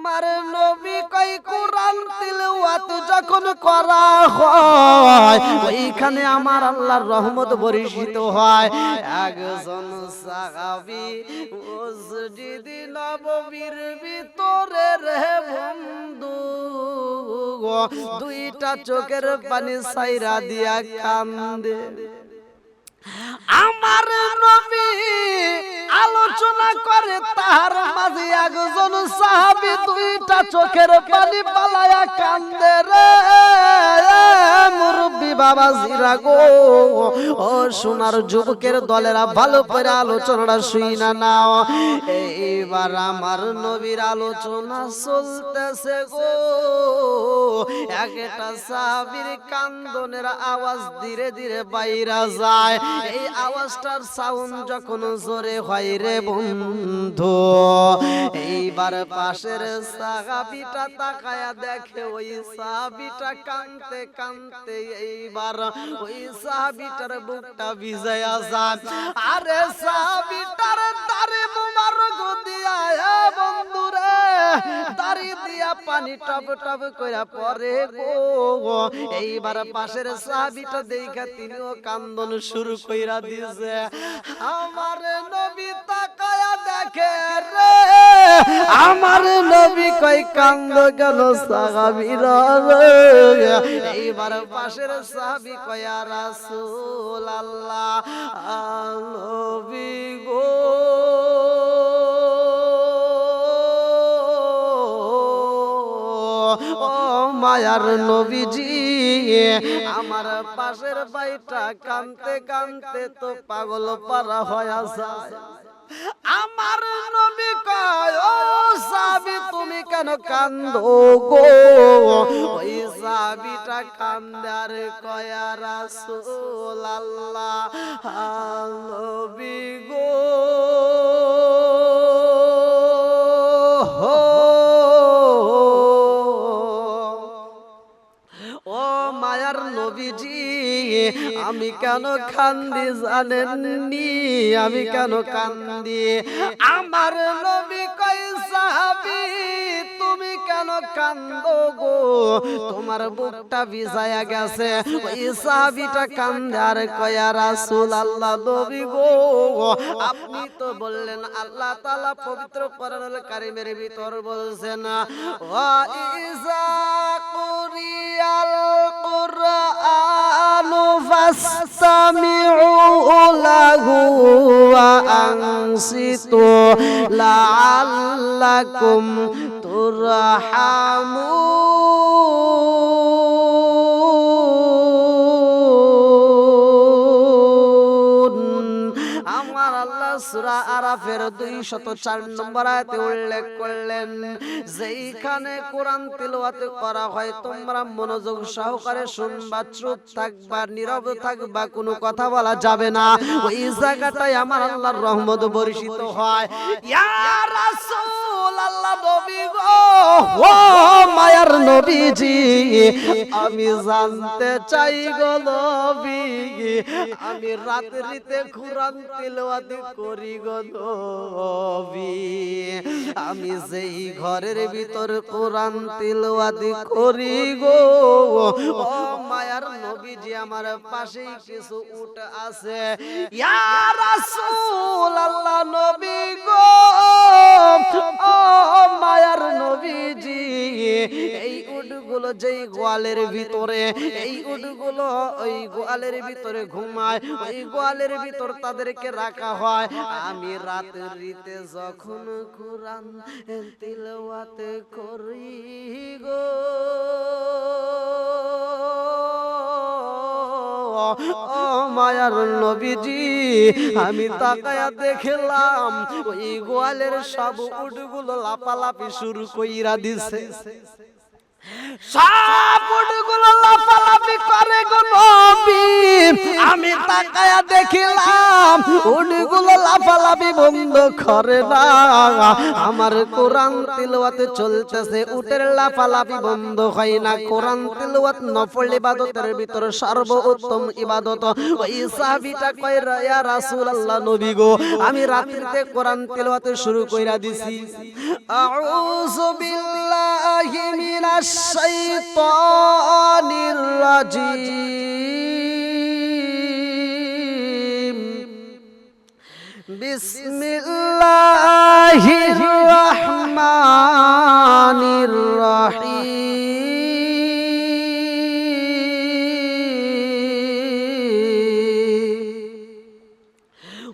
আমার নবী কই কোরআন তিলাওয়াত যখন করা হয় ওইখানে আমার আল্লাহর রহমত বর্ষিত হয়। একজন সাহাবী মসজিদ নববীর ভিতরে রে বন্ধু দুইটা চোখের পানি ছাইরা দিয়া কান্দে। আমার নবী আলোচনা করে তার মাঝে একজন সাহাবী দুইটা চোখের পানি পালায়া কান্দে রে মুরব্বি বাবাজিরা গো ও সোনার যুবকের দলেরা ভালো করে আলোচনাটা শুইনা নাও। এইবার আমার নবীর আলোচনা চলতেছে গো, একটা সাহাবীর কান্দনের আওয়াজ ধীরে ধীরে বাইরা যায়। এই আওয়াজটার সাউন্ড যখন জোরে হয় রে বন্ধু, এইবার পাশের সাহাবীটা তাকায়া দেখে ওই সাহাবীটা কাঁদতে কাঁদতে এইবার ওই সাহাবীটার বুকটা ভিজায়া যায়। আরে সাহাবীটার দাড়ি মুবারক দিয়া বন্ধুরে দাড়ি দিয়া পানি টপ টপ কইরা পড়ে গো। এইবার পাশের সাহাবীটা দেখা তিনিও কান্দন শুরু কইরা দিয়েছে। আমার নবী তাকায়া দেখে রে আমার নবী কই কান্দ কেন সাহাবীরা, এইবার পাশের সাহাবী কয় ইয়া রাসূলুল্লাহ নবী গো ও মায়ার নবীজি, আমার পাশের ভাইটা কাঁদতে কাঁদতে তো পাগল পারা হয়ে যায়। আমার নবী কয় ও সাহাবী তুমি কেন কান্দো গো? ওই সাহাবীটা কান্দে আর কয় ইয়া রাসূলুল্লাহ নবী গো ও মায়ার নবীজি আমি কেন কান্দি জানেননি? আমি কেন কান্দি? আমার নবী কয় সাহাবী তুমি কেন কান্দো গো? তোমার বুকটা ভিজায়া গেছে। ওই সাহাবীটা কান্দে আর কয় ইয়া রাসূলুল্লাহ নবী গো আপনি তো বললেন আল্লাহ তাআলা পবিত্র কোরআনুল কারীমের ভিতর বলছেন ওয়া ইযা কুরিয়াল কুরআনু ফাসতামিউ লাহু ওয়া আনসিতু লাআল্লাকুম তুরহামুন। আমার আল্লাহ সূরা আরাফের 204 নম্বর আয়াতে উল্লেখ করলেন যেইখানে কোরআন তিলাওয়াত করা হয় তোমরা মনোযোগ সহকারে শুনবা, চুপ থাকবা, নীরব থাকবা, কোনো কথা বলা যাবে না। ওই জায়গাটায় আমার আল্লাহর রহমত বর্ষিত হয়। ইয়া রাসূলুল্লাহ নবী গো ও মায়ার নবীজি আমি জানতে চাই গো নবী আমি রাত্রিতে কোরআন তিলাওয়াত করি গো নবী, আমি যেই ঘরের ভিতর কোরআন তিলাওয়াত করি গো ও মায়ার নবীজি আমার পাশেই কিছু উট আছে। ইয়া রাসূলুল্লাহ নবী গো ও মায়ার নবীজি এই উটগুলো যেই গোয়ালের ভিতরে এই উটগুলো ওই গোয়ালের ভিতরে ঘুমায়, ওই গোয়ালের ভিতর তাদেরকে রাখা হয়। আমি রাত্রিতে যখন কোরআন তিলাওয়াত করি গো ও মায়ার নবীজি আমি তাকায়া দেখলাম ওই গোয়ালের সব উটগুলো লাফালাফি শুরু কইরা দিছে। সব উটগুলো লাফালাফি করে গো নবী, আমি তাকায়া দেখলাম উটগুলো লাফালাফি বন্ধ করে না। আমার কোরআন তিলাওয়াত চলতেছে, উটের লাফালাফি বন্ধ হয় না। কোরআন তিলাওয়াত নফল ইবাদতের ভিতর সর্বোত্তম ইবাদত। ওই সাহাবীটা কয় ইয়া রাসূলুল্লাহ নবী গো আমি রাত্রিতে কোরআন তিলাওয়াত শুরু কইরা দিছি। আউযু বিল্লাহি মিনাশ শাইতানির রাজিম বিসমিল্লাহির রহমানির রহিম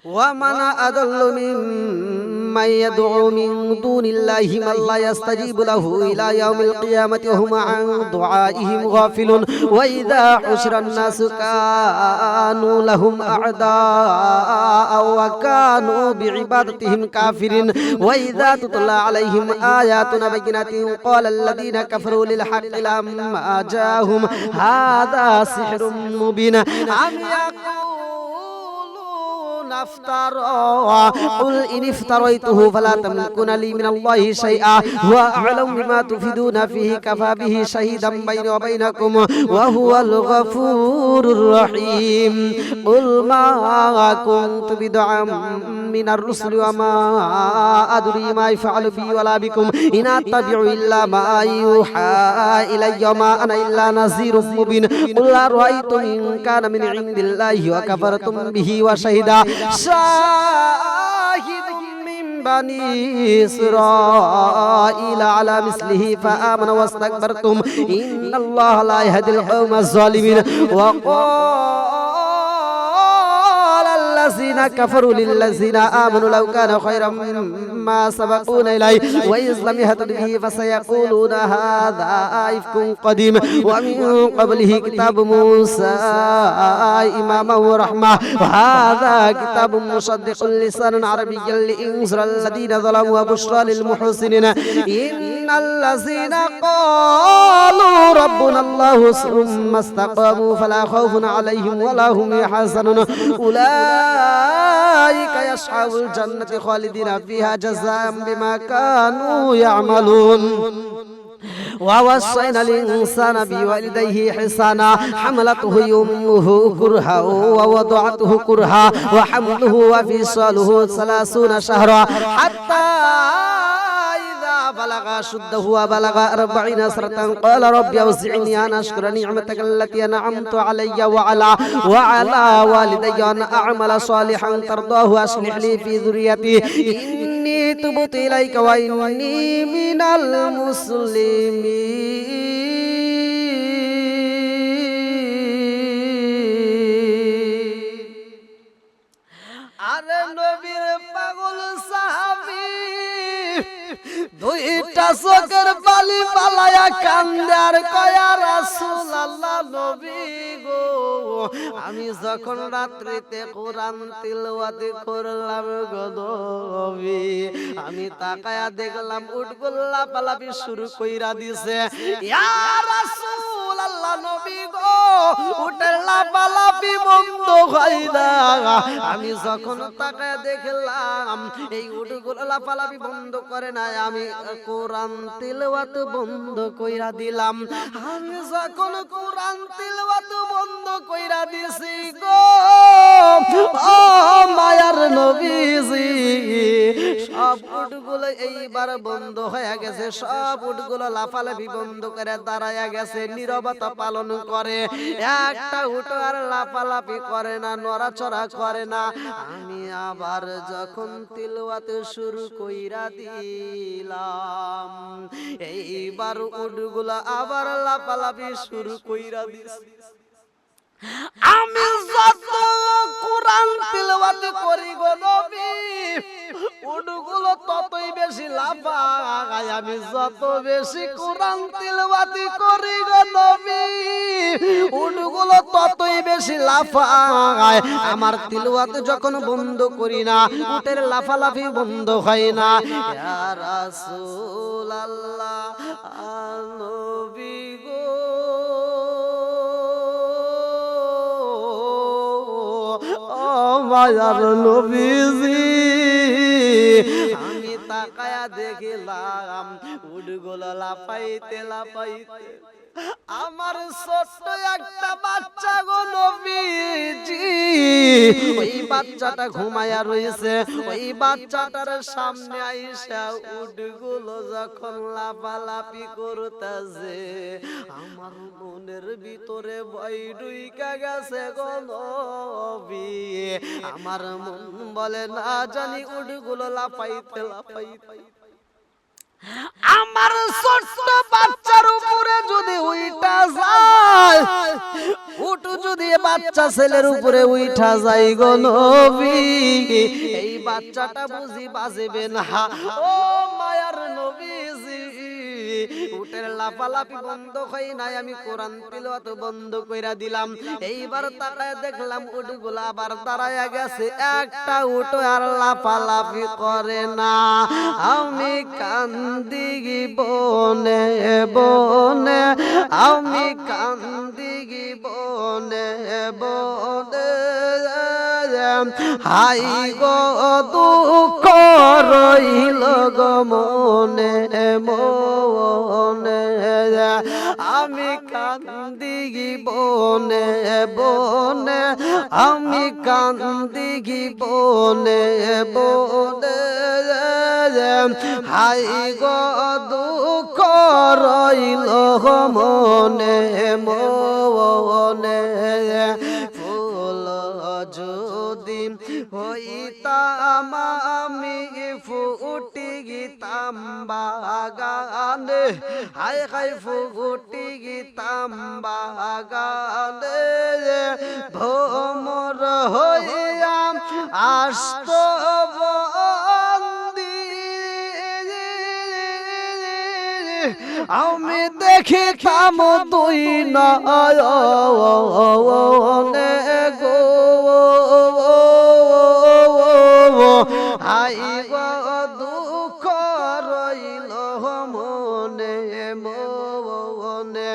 ওয়া মান আদাল্লু মিম্মান ইয়াদউ মিন দুনিল্লাহি মান লা ইস্তাজিবু লাহু ইলা ইয়াউমিল কিয়ামাতি ওয়া হুম আন দুআইহিম গাফিলুন ওয়া ইযা হুশিরান নাসু কানু লাহুম আ'দাআ ওয়া কানু বিইবাদাতিহিম কাফিরিন ওয়া ইযা তুতলা আলাইহিম আয়াতুনা বাইয়িনাতিন ক্বালা আল্লাযীনা কাফারু লিল হাক্কি লাম্মা জাআহুম হাযা সিহরুম মুবিন আম قل إن افتريته فلا تملكون لي من الله شيئا هو أعلم بما تفيدون فيه كفى به شهيدا بيني وبينكم وهو الغفور الرحيم قل ما كنت بدعا من الرسل وما أدري ما يفعل بي ولا بكم إن أتبع إلا ما يوحى إلي وما أنا إلا نذير مبين قل أرأيتم إن كان من عند الله وكفرتم به وشهدا شاهد من بني إسرائيل على مثله فآمن واستكبرتم إن الله لا يهدي القوم الظالمين وقال الذين كفروا للذين آمنوا لو كان خيرا ما سبقونا إليه وإذ لم يهتدوا به فسيقولون هذا إفك قديم ومن قبله كتاب موسى إماما ورحمة وهذا كتاب مصدق لسانا عربيا لينذر الذين ظلموا وبشرى للمحسنين إن الذين قالوا ربنا الله ثم استقاموا فلا خوف عليهم ولا هم يحزنون أولئك أصحاب الجنة خالدين فيها جزاء بما كانوا يعملون ووصينا الإنسان بوالديه إحسانا حملته أمه كرها ووضعته كرها وحمله وفصاله 30 شهرا حتى بلغ أشده وبلغ 40 سنة قال رب أوزعني أن أشكر نعمتك التي أنعمت علي وعلى والدي أن أعمل صالحا ترضاه وأصلح لي في ذريتي إني تبت إليك وإني من المسلمين আরে নবীর পাগল সাহাবী দুইটা চোখের বালি পালায়া কান্দে আর কয় রাসূলুল্লাহ নবী গো আমি যখন রাত্রিতে কোরআন তিলাওয়াত করলাম গো নবী আমি তাকায়া দেখলাম উটগুলো লাফালাফি শুরু কইরা দিছে ইয়া রাসূলুল্লাহ নবী গো উটের লাফালাফি বন্ধ হয় না আমি যখন তাকায়া দেখলাম এই উটগুলো লাফালাফি বন্ধ করে না আমি কোরআন তিলাওয়াত বন্ধ কইরা দিলাম আমি যখন কোরআন তিলাওয়াত বন্ধ কইরা দিছি গো ও মায়ার নবীজি সব উটগুলো এইবার বন্ধ হয়ে গেছে সব উটগুলো লাফালাফি বন্ধ করে দাঁড়ায়া গেছে নীরবতা পালন করে একটা উট আর লাফালাফি করে না নড়াচড়া করে না আমি আবার যখন তিলাওয়াত শুরু কইরা দিলাম এইবার উটগুলো আবার লাফালাফি শুরু কইরা দিছে আমি যত কোরআন তিলাওয়াত করি গো নবী উটগুলো ততই বেশি লাফায় আমি যত বেশি কোরআন তিলাওয়াত করি গো নবী উটগুলো ততই বেশি লাফায় আমার তিলাওয়াত যখন বন্ধ করি না উটের লাফালাফি বন্ধ হয় না ইয়া রাসূলুল্লাহ নবী গো মায়ার নবীজি আমি তাকায়া দেখিলাম উটগুলো লাফাইতে লাফাইতে আমার ছোট্ট একটা বাচ্চা গো নবীজি, ওই বাচ্চাটা ঘুমায়া রয়েছে। ওই বাচ্চাটার সামনে আইসা উটগুলো যখন লাফালাফি করতেছে, আমার মনের ভিতরে ভয় ঢুইকা গেছে গো নবী। আমার মন বলে না জানি উটগুলো লাফাইতে লাফাইতে আমার ছোট্ট বাচ্চার উপরে যদি উইঠা যায়, উট যদি বাচ্চা ছেলের উপরে উইঠা যায় গো নবী, এই বাচ্চাটা বুঝি বাজবে না। ও মায়ার নবীজি, উটের লাফালাফি বন্ধ হয় নাই, আমি কোরআন তিলাওয়াত বন্ধ কইরা দিলাম। এইবার তাকায় দেখলাম উটগুলা আবার দাঁড়ায়া গেছে, একটা উট আর লাফালাফি করে না। আমি কান্দি বনে বনে, আমি কান্দি বনে বনে, হাই গো দুঃখ রইল গো মনে মনে, আমি কান্দি বনে বনে, আমি কান্দি বনে বনে, হাই গো দুঃখ রইল মনে মনে। ফুল যদি হইতাম আমি ফুটি গীতাম বাগানে, হায় হায় ফুটি গীতাম বাগানে, ভ্রমর হইয়াম আস্ত আমি দেখিতাম তুই নয়নে গো, হাই গো দুঃখ রইল মনে মনে,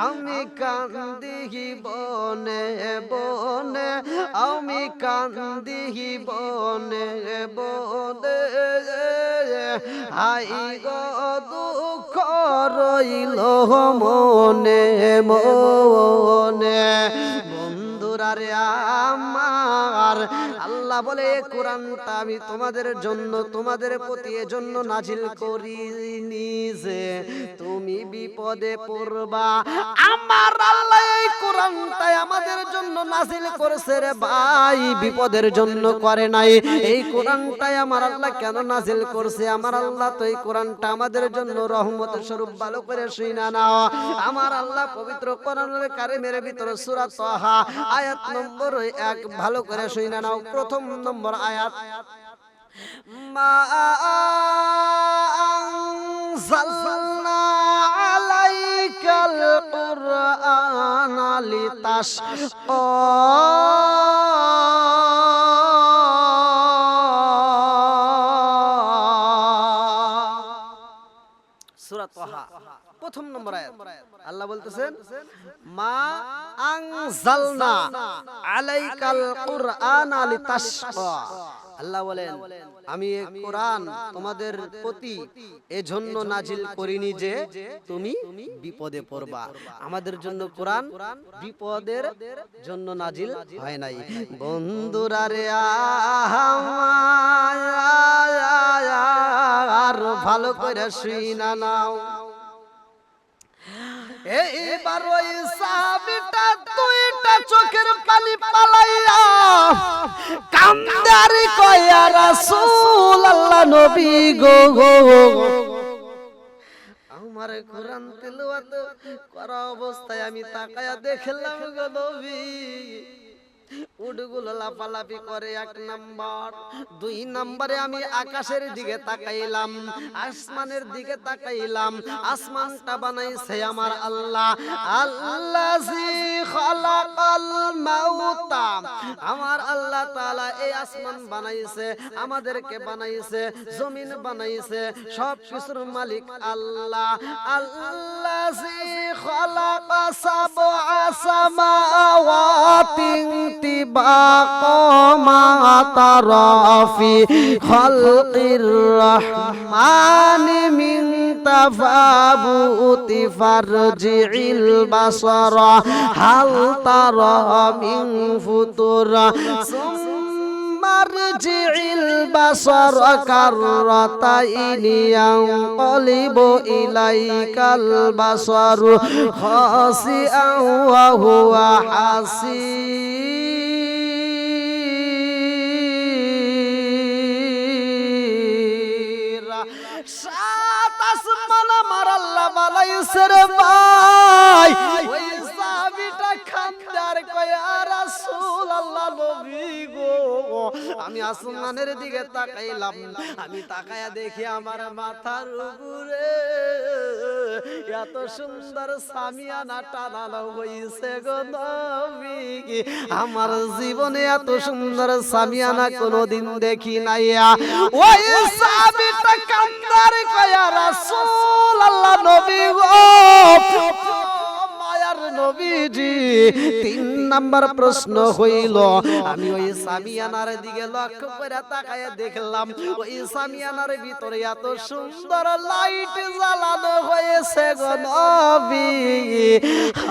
আমি কান্দি বনে বনে, আমি কান্দি বনে বনে, হাই গো দুঃখ রইল মনে মনে। বন্ধুরা রে আমার, আল্লাহ বলে কোরআনটা আমি তোমাদের জন্য, তোমাদের প্রতি এজন্য নাজিল করিনি যে তুমি বিপদে পড়বা। আমার আল্লাহ এই কোরআনটা আমাদের জন্য নাজিল করেছে রে ভাই, বিপদের জন্য করে নাই। এই কোরআনটাই আমার আল্লাহ কেন নাজিল করছে? আমার আল্লাহ তো এই কোরআনটা আমাদের জন্য রহমতের স্বরূপ। ভালো করে শুনা নাও, আমার আল্লাহ পবিত্র কোরআনুল কারীমের ভিতরে সূরা তাহা আয়াত নম্বর 1 ভালো করে শুনা নাও। প্রথম নম্বর আয়াত, মা আনজালনা আলাইকাল কুরআনা লিতাশকা, সূরা তাহা প্রথম নম্বর আয়াত। আল্লাহ বলতেছেন মা আনজালনা আলাইকাল কুরআনা লিতাশকা। আল্লাহ বলেন আমি এই কোরআন তোমাদের প্রতি এজন্য নাজিল করিনি যে তুমি বিপদে পড়বা। আমাদের জন্য কোরআন বিপদের জন্য নাজিল হয় নাই। বন্ধুরা রে আর ভালো করে শুনা নাও, এইবার ওই সাহাবীটা দুইটা চোখের পানি পালাইয়া কান্দারি কয়া রাসূলুল্লাহ নবী গো, আমার কোরআন তিলাওয়াত করা অবস্থায় আমি তাকায়া দেখলাম গো নবী, উটগুলো লাফালাফি করে 1 নাম্বার। 2 নম্বরে আমি আকাশের দিকে তাকাইলাম, আসমানের দিকে তাকাইলাম। আসমানটা বানাইছে আমার আল্লাহ, আল্লাযী খালাকাল মাউতা। আমার আল্লাহ তাআলা এই আসমান বানাইছে, আমাদেরকে বানাইছে, জমিন বানাইছে, সব কিছুর মালিক আল্লাহ। আল্লাযী খালাকা সাবআ সামাওয়াতি তিবাকা মা তারা ফি খালকির রহমানি মিন তাফাবুতি ফারজিল বাসারা হাল তারা মিন ফুতুর মারজিল বাসারা কাররাতাইনি ইয়ানকালিবু ইলাইকাল বাসারু খাসিআন ওয়া হুয়া হাসীর। সাত আসমান আমার আল্লাহ বানাইছে রে ভাই। ওই সাহাবীটা খান্দার কয় ইয়া রাসূলুল্লাহ নবী গো, আমি আসমানের দিকে তাকাইলাম, আমি তাকায়া দেখি আমার মাথার উপরে এত সুন্দর সামিয়ানা টানানো হইছে গো নবী। আমার জীবনে এত সুন্দর সামিয়ানা কোনোদিন দেখি নাই। ওই সাহাবীটা কান্দার কয় ইয়া রাসূলুল্লাহ নবী গো, মায়ার নবীজি। 3 নাম্বার প্রশ্ন হইল, আমি ওই সামিয়ানার দিকে লক্ষ্য করে তাকায় দেখলাম ওই সামিয়ানার ভিতরে এত সুন্দর লাইট জ্বালানো হয়েছে গো নবী।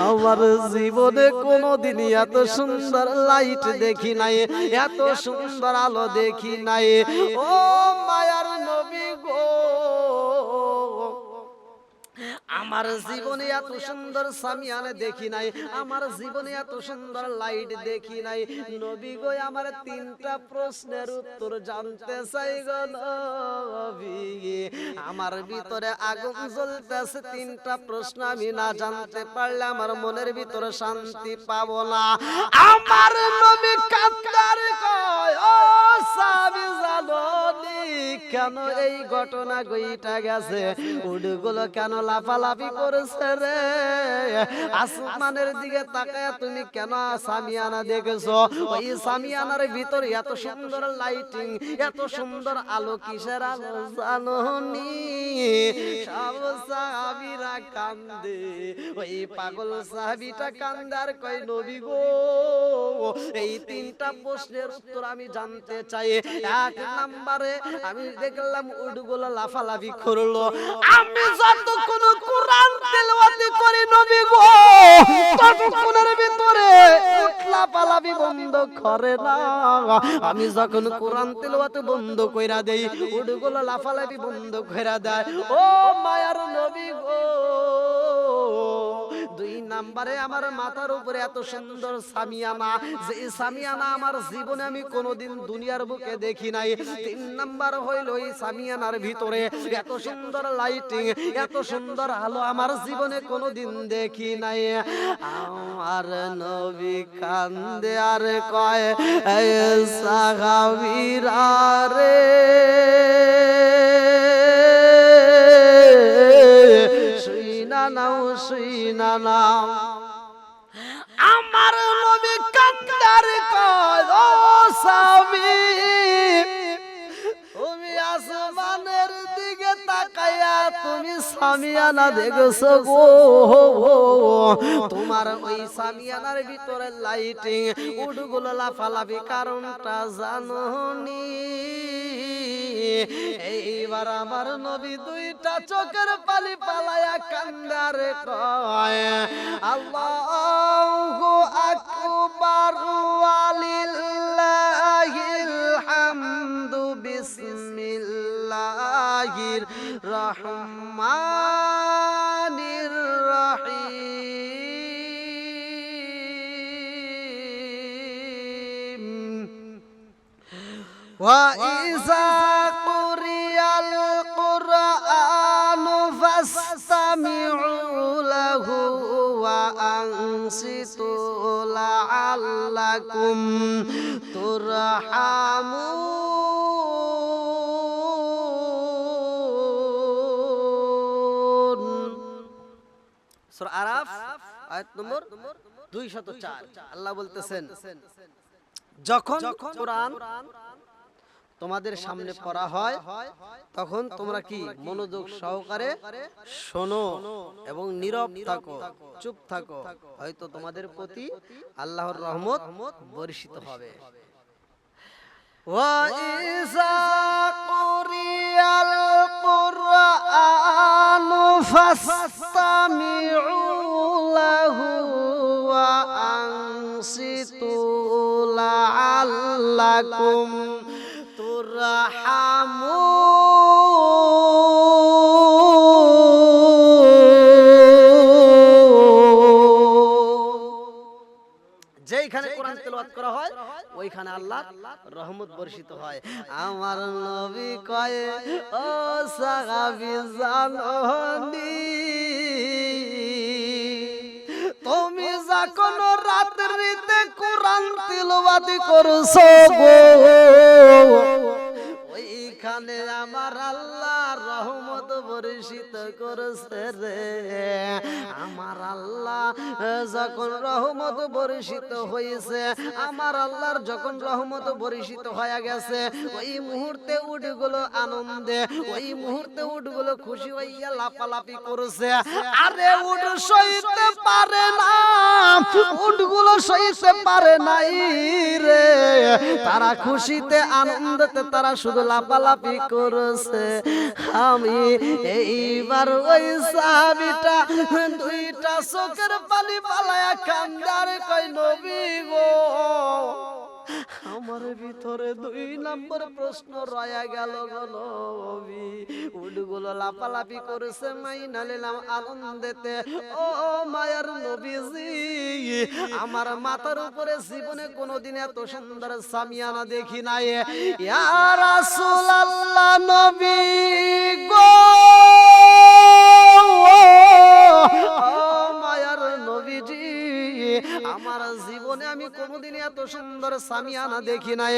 আমার জীবনে কোনোদিন এত সুন্দর লাইট দেখি নাই, এত সুন্দর আলো দেখি নাই। ও মায়ার নবী গো, আমার জীবনে এত সুন্দর সামিয়ানা দেখি নাই, আমার জীবনে এত সুন্দর লাইট দেখি নাই। নবী গো, আমার 3টা প্রশ্নের উত্তর জানতে চাই গো নবী। আমার ভিতরে আগুন জ্বলতেছে, 3টা প্রশ্ন আমি না জানতে পারলে আমার মনের ভিতরে শান্তি পাবো না। আমার নবী কান্দার কয় ও সাহাবী জানোনি কেন এই ঘটনা ঘইটা গেছে? উটগুলো কেন লাফালাফি করেছে রে? আসমানের দিকে তাকায় তুমি কেন সামিয়ানা দেখেছো? ওই সামিয়ানার ভিতরে এত সুন্দর লাইটিং, এত সুন্দর আলো, কিসের আলো জানোনি? সব সাহাবীরা কান্দে, ওই পাগল সাহাবীটা কান্দার কয় নবী গো, এই 3টা প্রশ্নের উত্তর আমি জানতে চাই। 1 নম্বরে আমি দেখলাম উটগুলো লাফালাফি করলো, আমি যতক্ষণ কোরআন তেলাওয়াত করি নবী গো, ততক্ষণের ভিতরে উট লাফালাফি বন্ধ করে না। আমি যখন কোরআন তেলাওয়াত বন্ধ কইরা দেই, উটগুলো লাফালাফি বন্ধ কইরা দেয়। ও মায়ার নবী গো, 2 নম্বরে আমার মাথার উপরে এত সুন্দর সামিয়ানা, যে সামিয়ানা আমার জীবনে আমি কোনোদিন দুনিয়ার বুকে দেখি নাই। 3 নাম্বার হইল ওই সামিয়ানার ভিতরে এত সুন্দর লাইটিং, এত সুন্দর আলো আমার জীবনে কোনোদিন দেখি নাই। আমার নবী কান্দে আর কয় এ সাহাবীরা রে, শুইনা নাও শুইনা নাও। আমার নবী কান্দার কয় ও সাহাবী, তুমি আসমানের দিকে তাকায়া তুমি সামিয়ানা দেখছো গো, তোমার ওই সামিয়ানার ভিতরে লাইটিং, উটগুলো লাফালাফি কারণটা জানোনি? এইবার আমার নবী 2টা চোখের পানি পালায়া কান্দার কয় আল্লাহু আকবার ওয়ালিল্লাহিল হামদু বিসমিল্লাহির রহমানির রহিম ওয়া ইযা কুরিয়াল কুরআনু ফাসতামিউ লাহু ওয়া আনসিতু লাআল্লাকুম তুরহামুন। সূরা আরাফ আয়াত নম্বর 204। আল্লাহ বলতেছেন, যখন কোরআন তোমাদের সামনে পড়া হয় তখন তোমরা কি মনোযোগ সহকারে শোনো এবং নীরব থাকো, চুপ থাকো, হয়তো তোমাদের প্রতি আল্লাহর রহমত বর্ষিত হবে। وإذا قرئ القرآن فاستمعوا له وأنصتوا لعلكم যেখানে কোরআন তেলাওয়াত করা হয় ওইখানে আল্লাহর রহমত বর্ষিত হয়। আমার নবী কয় ও সাহাবী জাননি, তুমি যখন রাত্রিতে কোরআন তেলাওয়াত করছো গো, ওইখানে আমার আল্লাহ রহমত বর্ষিত করেছে রে। আমার আল্লাহ যখন রহমত বর্ষিত হয়েছে, আমার আল্লাহর যখন রহমত বর্ষিত হয়ে গেছে, ওই মুহূর্তে উটগুলো আনন্দে, ওই মুহূর্তে উটগুলো খুশি হইয়া লাফালাফি করেছে। আরে উট সইতে পারে না, উটগুলো সইতে পারে নাই রে, তারা খুশিতে আনন্দতে তারা শুধু লাফালাফি করেছে। আমি এইবার ওই সাহাবীটা দুইটা চোখের পানি পালায়া কান্দার কই নবী গো, আমার ভিতরে 2 নম্বর প্রশ্ন রয়া গেল গো নবী। উটগুলো লাফালাফি করেছে মাইনা নিলাম আনন্দেতে, ও মায়ার নবীজি আমার মাথার উপরে জীবনে কোনোদিন এত সুন্দর সামিয়ানা দেখি নাই। ইয়া রাসূলুল্লাহ নবী গো, মায়ার নবীজি আমার জীবনে আমি কোনোদিন এত সুন্দর সামিয়ানা দেখি নাই।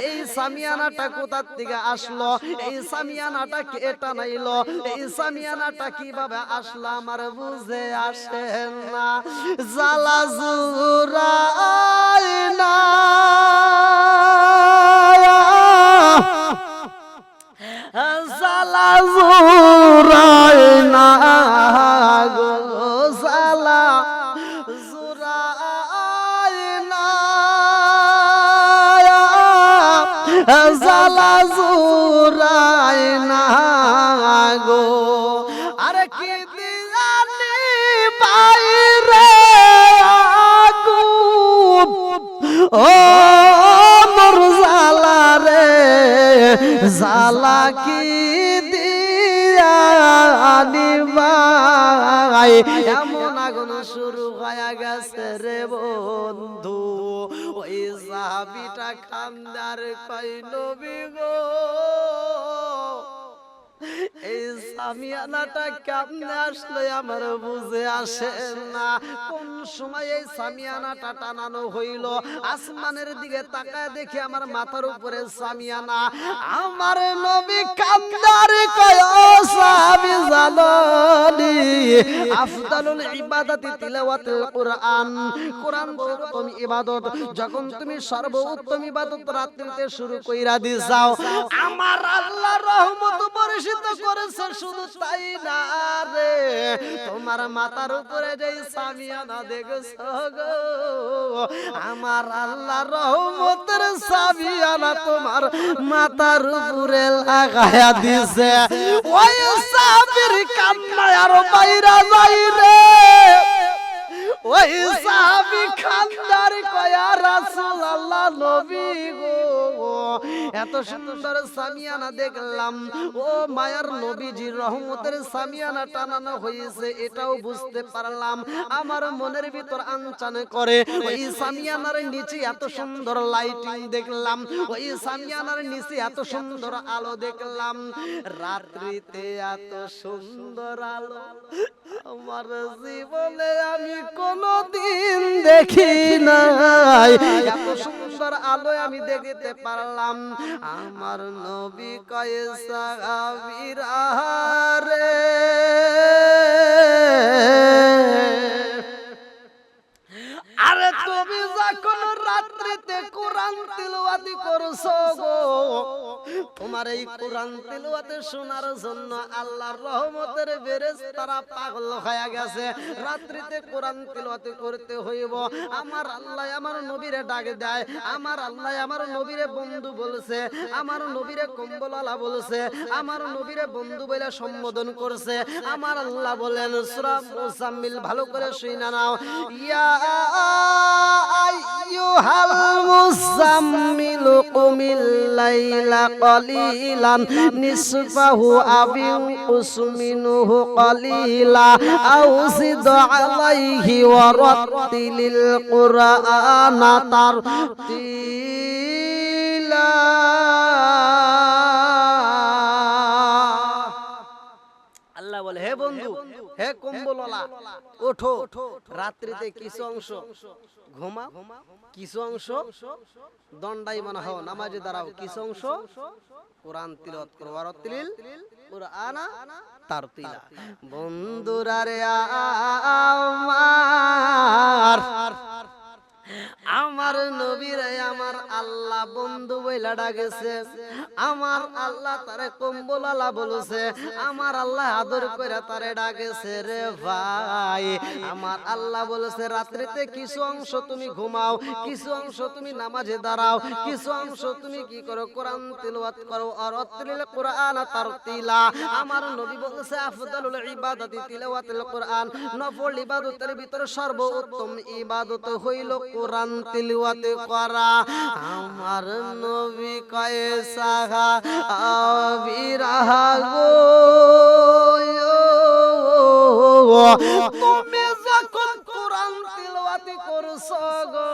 এই সামিয়ানাটা কোথা থেকে আসলো, এই সামিয়ানাটা কে টানাইলো, এই সামিয়ানাটা কিভাবে আসলো আমার বুঝে আসে না। জালা জুরাই না, জালা জুরাই না গো, জালা জুরাই না, জালা জুরাই না গো। আরে কি দিয়ানি বাইরে আগুন, ও মোর জালা রে, জালা কি দিয়ানি ভাই, এমন আগুন শুরু হয়ে গেছে রে বন্ধু। ওই সাহাবীটা কান্দার কই নবী গো, এই সামিয়ানাটা কেমনে আসলে আমার বুঝে আসে না। কোন সময় এই সামিয়ানাটা টানানো হইল, আসমানের দিকে তাকায় দেখি আমার মাথার উপরে সামিয়ানা। আমার নবী কান্দার কয় ও সাহাবী জাননি, আফদালুল ইবাদাতি তিলাওয়াতুল কুরআন, কুরআন সর্বোত্তম ইবাদত। যখন তুমি সর্বোত্তম ইবাদত রাত্রিতে শুরু কইরা দিছাও, আমার আল্লাহ রহমত বর্ষিত করেছে। শুধু তাই না রে, তোমার মাথার উপরে যে সামিয়ানা দেখছো গো, আমার আল্লাহ রহমতের সামিয়ানা তোমার মাথার উপরে লাগায়া দিছে। ওই সাহাবীর কান্না আরো বাইরা যাই রে। ওই সাহাবী খানদার কয়া রাসূলুল্লাহ নবী গো, এত সুন্দর সামিয়ানা দেখলাম, ও মায়ার নবীজির রহমতের সামিয়ানা টানানো হয়েছে, এটাও বুঝতে পারলাম। আমার মনের ভিতর আনচান করে, ওই সামিয়ানার নিচে এত সুন্দর লাইটিং দেখলাম, ওই সামিয়ানার নিচে এত সুন্দর আলো দেখলাম। রাত্রিতে এত সুন্দর আলো আমার জীবনে আমি কোনদিন দেখি নাই, এত সুন্দর আলো আমি দেখতে পারলাম। আমার নবী কয় সাহাবীরা রে, আরে তুমি যখন রাত্রিতে কোরআন তিলাওয়াত করছো গো, তোমার তোমার এই কোরআন তিলাওয়াত শোনার জন্য আল্লাহর রহমতের ফেরেশতারা পাগল হয়ে গেছে। রাত্রিতে কোরআন তিলাওয়াত করতে হইব। আমার আল্লাহ আমার নবীরে ডাক দেয়, আমার আল্লাহ আমার নবীরে বন্ধু বলছে, আমার নবীরে কম্বলওয়ালা বলছে, আমার নবীরে বন্ধু বলে সম্বোধন করছে। আমার আল্লাহ বলেন সূরা মুজাম্মিল, ভালো করে শুনে নাও, ইয়া আইয়ুহাল মুজাম্মিল কুমিল লাইলা কালিলান নিসফাহু আবিউস মিনহু কালিলা আও জিদ আলাইহি ওয়া রাত্তিলিল কুরআনা তারতিলা। আল্লাহ বলে, হে বন্ধু, হে কম্বলওয়ালা, ওঠো, রাত্রিতে কিছু অংশ ঘুমাও, কিছু অংশ দণ্ডায়মান হও, নামাজে দাঁড়াও, কিছু অংশ কোরআন তিলাওয়াত করো, ওয়ারাত্তিলিল কুরআনা তারতিলা। বন্ধুরা রে আমার নবীরে আমার আল্লাহ বন্ধু বইলা ডাকেছে, আমার আল্লাহ তারে কম্বলওয়ালা বলেছে, আমার আল্লাহ আদর করে তারে ডাকেছে। রে ভাই, আমার আল্লাহ বলেছে রাত্রিতে কিছু অংশ তুমি ঘুমাও, কিছু অংশ তুমি নামাজে দাঁড়াও, কিছু অংশ তুমি কি করো, কোরআন তিলাওয়াত করো, আর অত্তিলিল কুরআন তারতিলা। আমার নবী বলেছে আফদালুল ইবাদাতি তিলাওয়াতুল কুরআন, নফল ইবাদতের ভিতরে সর্বোত্তম ইবাদত হইল কোরআন তিলাওয়াত করা। আমার নবী কয়ে সাহাবীরা গো, তুমি যখন কোরআন তিলাওয়াত করছো গো,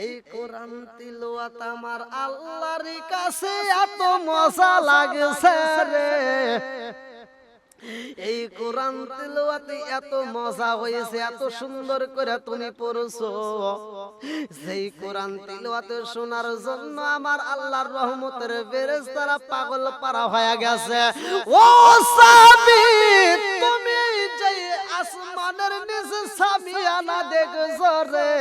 এই কোরআন তিলাওয়াত আমার আল্লাহর কাছে এত মজা লাগছে রে, এই কোরআন তিলাওয়াতে এত মজা হয়েছে, এত সুন্দর করে তুমি পড়ছো, সেই কোরআন তিলাওয়াত শোনার জন্য আমার আল্লাহর রহমতের ফেরেশতারা পাগল পারা হয়ে গেছে। ও সাবি, তুমি যে আসমানের নিচে সামিয়ানা দেখছো রে,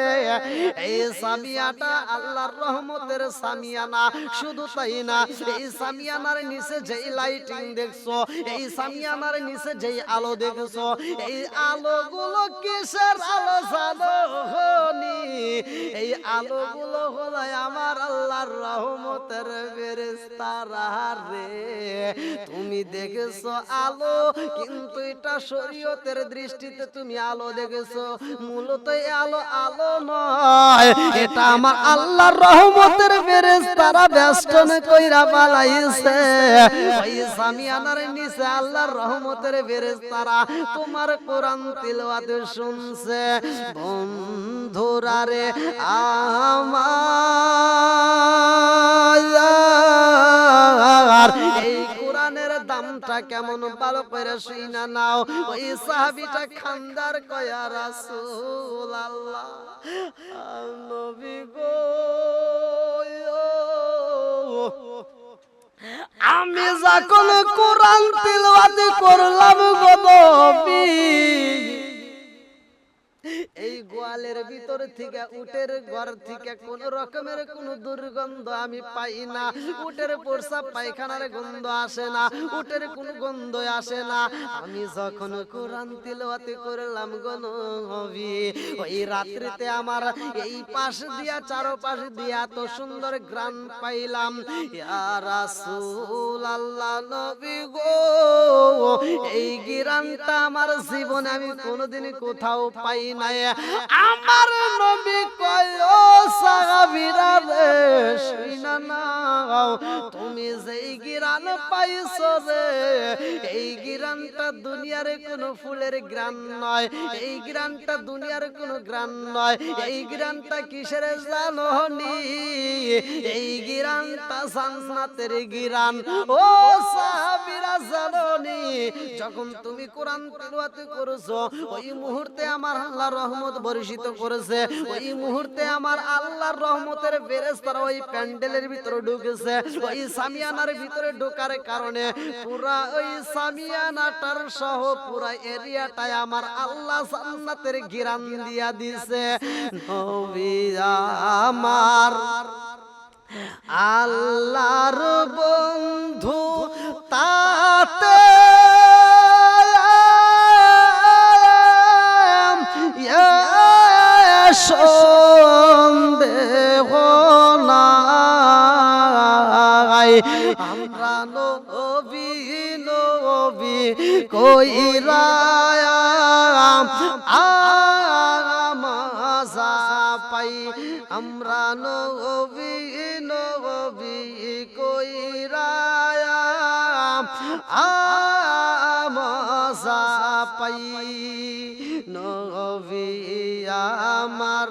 এই সামিয়াটা আল্লাহর রহমতের সামিয়ানা। শুধু তাই না, এই সামিয়ানার নিচে যেই লাইটিং দেখছো, এই সামিয়ানার নিচে যেই আলো দেখছো, এই আলোগুলো কিসের আলো জানো? এই আলোগুলো হলো আমার আল্লাহর রহমতের ফেরেশতারা রে। তুমি দেখেছো আলো, কিন্তু এটা শরীয়তের দৃষ্টিতে তুমি আলো দেখেছো, মূলত এই আলো আলো নয়, এটা আমার আল্লাহর রহমতের ফেরেশতারা বেষ্টন কইরা বানাইছে। ওই সামিয়ানার নিচে আল্লাহর রহমতের ফেরেশতারা তোমার কোরআন তিলাওয়াত শুনছে। বন্ধুরা রে আমার, এই কোরআনের দামটা কেমন ভালো করে শুইনা নাও। ওই সাহাবীটা খানদার কয়া রাসূলুল্লাহ, নবী গো, আমি যখন কোরআন তিলাওয়াত করলাম গো নবী, এই গোয়ালের ভিতর থেকে, উটের ঘর থেকে কোন রকমের কোন দুর্গন্ধ আমি পাই না। উটের প্রস্রাব পায়খানার গন্ধ আসে না, উটের কোন গন্ধ আসে না। আমি যখন কোরআন তিলাওয়াত করলাম গো নবী, ওই রাত্রিতে আমার এই পাশ দিয়া চারপাশ দিয়া এত সুন্দর ঘ্রাণ পাইলাম। ইয়া রাসূলুল্লাহ, নবী গো, এই ঘ্রাণটা আমার জীবনে আমি কোনোদিন কোথাও পাই নাই। আমার নবী কয় ও সাহাবীরা রে, শুইনা নাও, তুমি যেই ঘ্রাণ পাইছো রে, এই ঘ্রাণটা দুনিয়ার কোন ফুলের ঘ্রাণ নয়, এই ঘ্রাণটা দুনিয়ার কোন ঘ্রাণ নয়। এই ঘ্রাণটা কিসের জানো নি? এই ঘ্রাণটা জান্নাতের ঘ্রাণ। ও সাহাবীরা জানো নি, যখন তুমি কোরআন তিলাওয়াত করছো, ওই মুহূর্তে আমার আল্লাহর রহমত বর্ষিত করেছে। ওই মুহূর্তে আমার আল্লাহর রহমতের ফেরেশতারা ওই প্যান্ডেলের ভিতরে ঢুকেছে। ওই সামিয়ানার ভিতরে ঢোকার কারণে পুরা ওই সামিয়ানাটার সহ পুরা এরিয়াটায় আমার আল্লাহ জান্নাতের ঘিরান দিয়া দিছে। নবী আমার আল্লাহর বন্ধু তাতে সন্দেহ নাই আমরা নবী নবী কইরা আমাজা পাই আমরা নবী নবী কইরা আমাজা পাই নবী আমার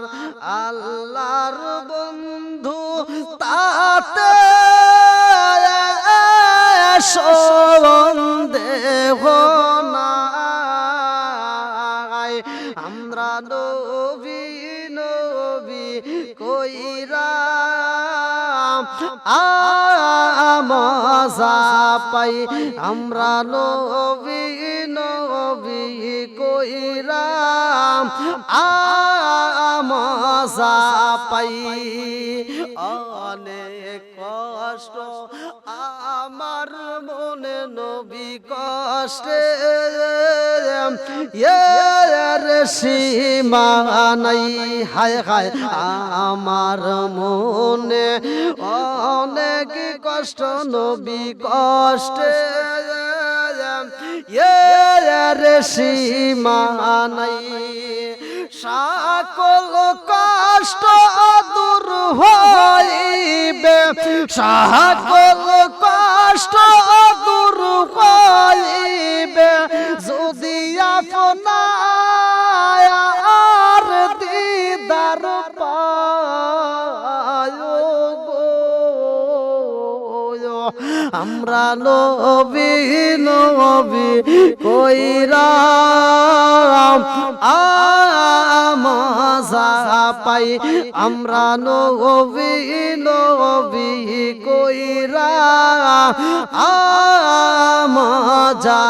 আল্লাহর বন্ধু তাতে সন্দেহ নাই আমরা নবী নবী কইরা আমাজা পাই আমরা নবী নবী কইরা আমাজা পাই অনেক কষ্ট আমার মনে নবী কষ্টে এর সীমা নাই হায় হায় আমার মনে অনেক কষ্ট নবী কষ্টে এর সীমা নাই সকল কষ্ট দূর হইবে সকল কষ্ট দূর হইবে যদি আপনার দিদার পায় আমরা নবী নবী কইরা আমাজা পাই আমরা নবী নবী কইরা আমাজা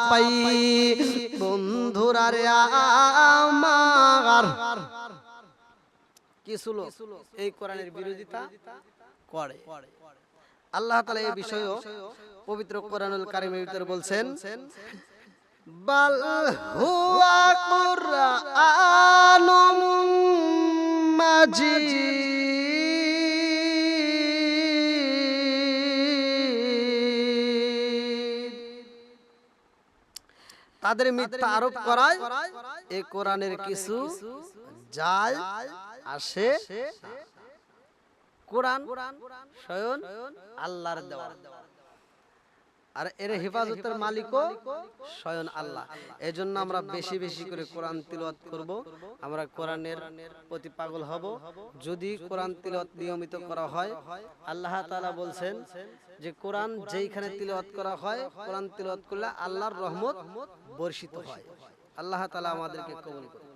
পাই বন্ধুরা রে আমার কিছু লোক এই কোরআনের বিরোধিতা করে আল্লাহ তাআলা এই বিষয়েও পবিত্র কোরআনুল কারীমের ভিতরে বলছেন বাল হুয়া কুরআনুম মাজিদ তাদের মিথ্যা আরোপ করায় এই কোরআনের কিছু যায় আসে কোরআন স্বয়ং আল্লাহর দেওয়া আর এর হেফাজতের মালিকও স্বয়ং আল্লাহ এজন্য আমরা বেশি বেশি করে কোরআন তিলাওয়াত করব আমরা কোরআনের প্রতি পাগল হব যদি কোরআন তিলাওয়াত নিয়মিত করা হয় আল্লাহ তাআলা বলছেন যে কোরআন যেইখানে তিলাওয়াত করা হয় কোরআন তিলাওয়াত করলে আল্লাহর রহমত বর্ষিত হয় আল্লাহ তাআলা আমাদেরকে কবুল করুন